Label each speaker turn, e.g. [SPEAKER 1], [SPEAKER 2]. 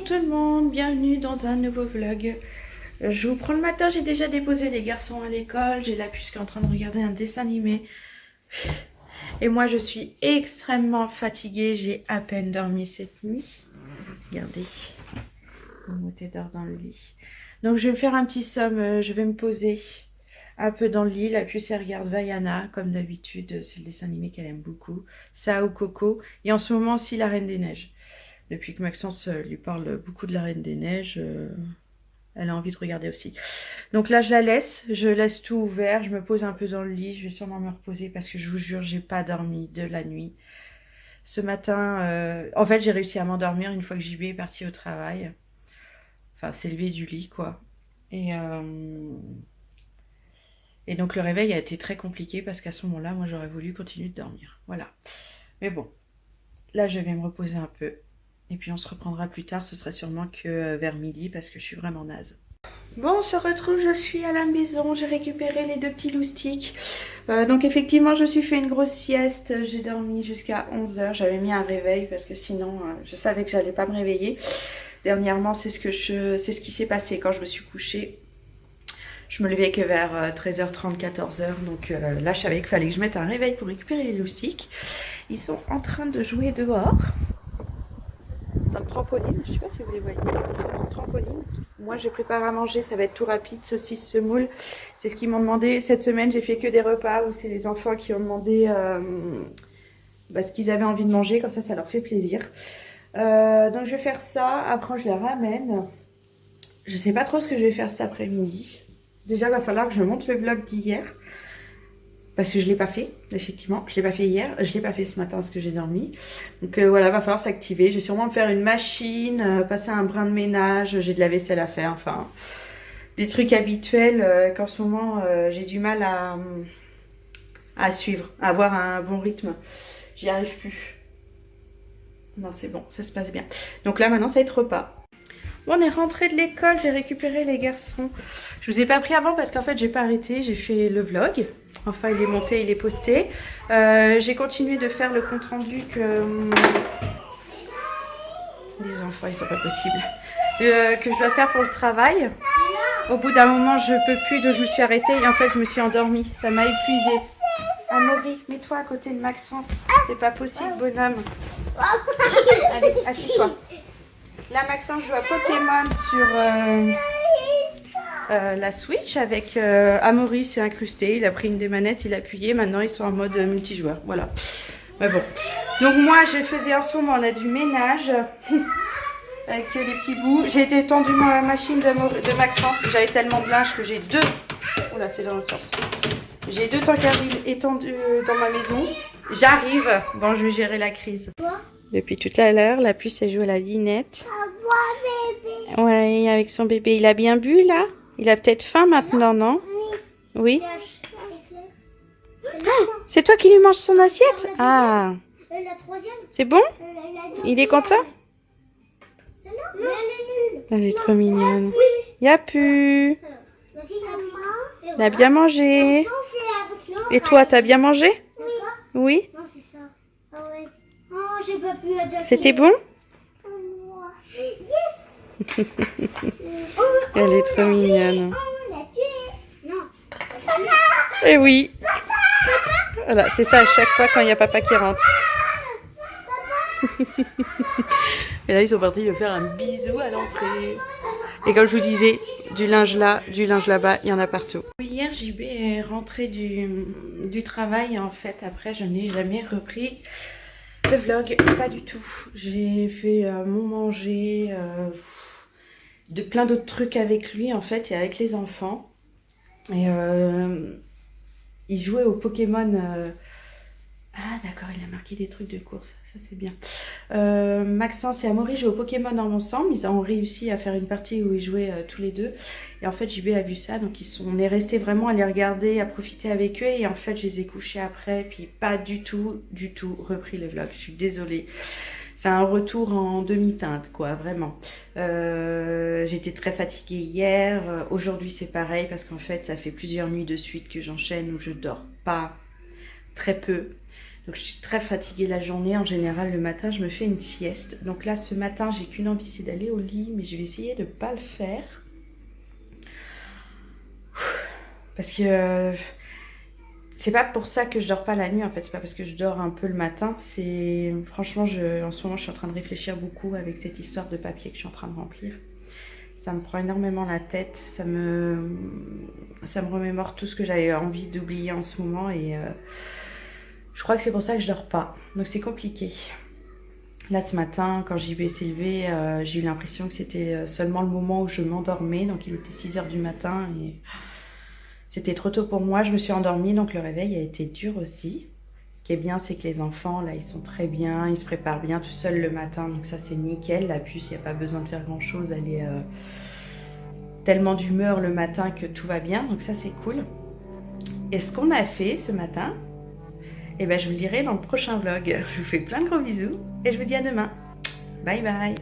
[SPEAKER 1] tout le monde, bienvenue dans un nouveau vlog. Je vous prends le matin, j'ai déjà déposé les garçons à l'école, j'ai la puce qui est en train de regarder un dessin animé. Et moi je suis extrêmement fatiguée, j'ai à peine dormi cette nuit. Regardez, Momoté dort dans le lit. Donc je vais me faire un petit somme, je vais me poser un peu dans le lit. La puce elle regarde Vaiana, comme d'habitude, c'est le dessin animé qu'elle aime beaucoup. Ça ou Coco, et en ce moment aussi La Reine des Neiges. Depuis que Maxence lui parle beaucoup de La Reine des Neiges, elle a envie de regarder aussi. Donc là, je laisse tout ouvert, je me pose un peu dans le lit, je vais sûrement me reposer parce que je vous jure, j'ai pas dormi de la nuit. Ce matin, en fait, j'ai réussi à m'endormir une fois que JB est parti au travail. Enfin, s'est levé du lit, quoi. Et donc le réveil a été très compliqué parce qu'à ce moment-là, moi, j'aurais voulu continuer de dormir. Voilà. Mais bon, là, je vais me reposer un peu. Et puis on se reprendra plus tard, ce sera sûrement que vers midi parce que je suis vraiment naze. Bon, on se retrouve, je suis à la maison, j'ai récupéré les deux petits loustiques. Donc effectivement, je me suis fait une grosse sieste, j'ai dormi jusqu'à 11 h. J'avais mis un réveil parce que sinon, je savais que j'allais pas me réveiller. Dernièrement, c'est ce qui s'est passé quand je me suis couchée. Je me levais que vers 13h30, 14 h. Donc là, je savais qu'il fallait que je mette un réveil pour récupérer les loustiques. Ils sont en train de jouer dehors. Dans le trampoline, je sais pas si vous les voyez, ils sont dans le trampoline. Moi, je prépare à manger, ça va être tout rapide, saucisse, semoule. C'est ce qu'ils m'ont demandé. Cette semaine, j'ai fait que des repas où c'est les enfants qui ont demandé ce qu'ils avaient envie de manger, comme ça leur fait plaisir. Donc, je vais faire ça. Après, je les ramène. Je sais pas trop ce que je vais faire cet après-midi. Déjà, il va falloir que je monte le vlog d'hier. Parce que je ne l'ai pas fait, effectivement. Je ne l'ai pas fait hier, je ne l'ai pas fait ce matin parce que j'ai dormi. Donc voilà, il va falloir s'activer. Je vais sûrement me faire une machine, passer un brin de ménage. J'ai de la vaisselle à faire, enfin, des trucs habituels qu'en ce moment, j'ai du mal à suivre, à avoir un bon rythme. J'y arrive plus. Non, c'est bon, ça se passe bien. Donc là, maintenant, ça va être repas. On est rentré de l'école, j'ai récupéré les garçons. Je vous ai pas pris avant parce qu'en fait j'ai pas arrêté, j'ai fait le vlog. Enfin il est monté, il est posté. J'ai continué de faire le compte rendu que... Les enfants ils sont pas possibles. Que je dois faire pour le travail. Au bout d'un moment je peux plus, donc je me suis arrêtée et en fait je me suis endormie. Ça m'a épuisée. Amaury, mets-toi à côté de Maxence. C'est pas possible bonhomme. Allez, assieds-toi. Là, Maxence joue à Pokémon sur la Switch avec Amaury, c'est incrusté. Il a pris une des manettes, il a appuyé. Maintenant, ils sont en mode multijoueur. Voilà. Mais bon. Donc, moi, je faisais en ce moment là, du ménage avec les petits bouts. J'ai été tendue ma machine de Maxence. J'avais tellement de linge que j'ai deux. Oh là, c'est dans l'autre sens. J'ai deux tankarines étendus dans ma maison. J'arrive. Bon, je vais gérer la crise. Depuis toute l'heure, la puce elle joue à la dinette. Ouais, avec son bébé. Il a bien bu là? Il a peut-être faim maintenant, non? Oui. Oh, c'est toi qui lui manges son assiette? Ah. C'est bon? Il est content? Elle est trop mignonne. Il a pu. Il a bien mangé. Et toi, t'as bien mangé? Oui. C'était bon? Elle est trop mignonne. Et oui. Voilà, c'est ça à chaque fois quand il y a papa qui rentre. Et là, ils sont partis de faire un bisou à l'entrée. Et comme je vous disais, du linge là, du linge là-bas, il y en a partout. Hier, JB est rentré du travail. Et en fait, après, je n'ai jamais repris le vlog. Pas du tout. J'ai fait mon manger, de plein d'autres trucs avec lui, en fait, et avec les enfants. Et il jouait au Pokémon... Ah d'accord, il a marqué des trucs de course, ça c'est bien. Maxence et Amaury jouent au Pokémon ensemble, ils ont réussi à faire une partie où ils jouaient tous les deux. Et en fait JB a vu ça, donc on est resté vraiment à les regarder, à profiter avec eux. Et en fait je les ai couchés après, puis pas du tout repris le vlog, je suis désolée. C'est un retour en demi-teinte quoi, vraiment. J'étais très fatiguée hier, aujourd'hui c'est pareil parce qu'en fait ça fait plusieurs nuits de suite que j'enchaîne où je dors pas, très peu. Donc je suis très fatiguée la journée. En général, le matin, je me fais une sieste. Donc là, ce matin, j'ai qu'une envie, c'est d'aller au lit. Mais je vais essayer de ne pas le faire. Parce que c'est pas pour ça que je dors pas la nuit, en fait. C'est pas parce que je dors un peu le matin. C'est franchement, en ce moment, je suis en train de réfléchir beaucoup avec cette histoire de papier que je suis en train de remplir. Ça me prend énormément la tête. Ça me remémore tout ce que j'avais envie d'oublier en ce moment. Et je crois que c'est pour ça que je dors pas. Donc c'est compliqué. Là, ce matin, quand j'y vais s'élever, j'ai eu l'impression que c'était seulement le moment où je m'endormais. Donc il était 6h du matin et c'était trop tôt pour moi. Je me suis endormie, donc le réveil a été dur aussi. Ce qui est bien, c'est que les enfants, là, ils sont très bien. Ils se préparent bien tout seuls le matin. Donc ça, c'est nickel. La puce, il n'y a pas besoin de faire grand-chose. Elle est tellement d'humeur le matin que tout va bien. Donc ça, c'est cool. Et ce qu'on a fait ce matin, eh ben, je vous le dirai dans le prochain vlog. Je vous fais plein de gros bisous et je vous dis à demain. Bye bye.